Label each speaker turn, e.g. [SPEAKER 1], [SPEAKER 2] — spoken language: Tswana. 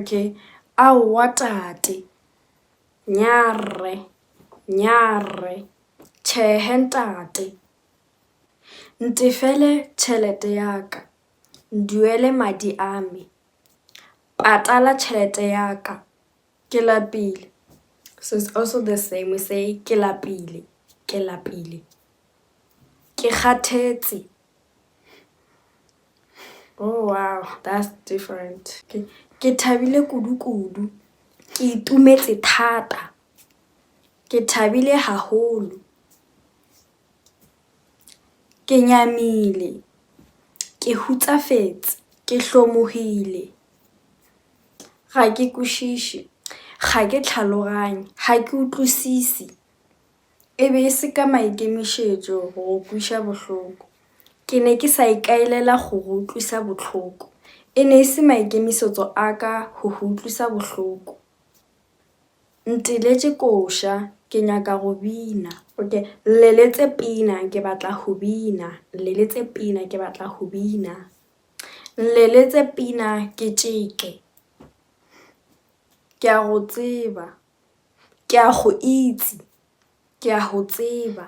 [SPEAKER 1] Okay, aowa tate. Nyarre. Tjhehe ntate. Ntefele tjhelete ya ka. Nduele madi a me. Patala tjhelete ya ka. Ke lapile. So it's also the same. We say ke lapile. Ke kgathetse. Oh wow, that's different. Okay. Ke thabile kudu. Ke itumetse thata. Ke thabile haholo. Ke nyamile. Ke hutsafetse. Ke hlomohile. Ga ke kwešiše. Ga ke tlhaloganye. Ha ke utlwisisi. Ebe e se ka maikemišetšo go kweša bohloko. Ke ne ke sa ikaelela go go utlwisa bohloko. E ne e se maikemišetšo a ka go utlwisa bohloko. Nteletše koša. Ke nyaka go bina. Okay, lleletse pina ke batla go bina. Lleletse pina ke batla go bina. Lleletse pina ke tšeke. Ke a go tseba. Ke a go itse. Ke a go tseba.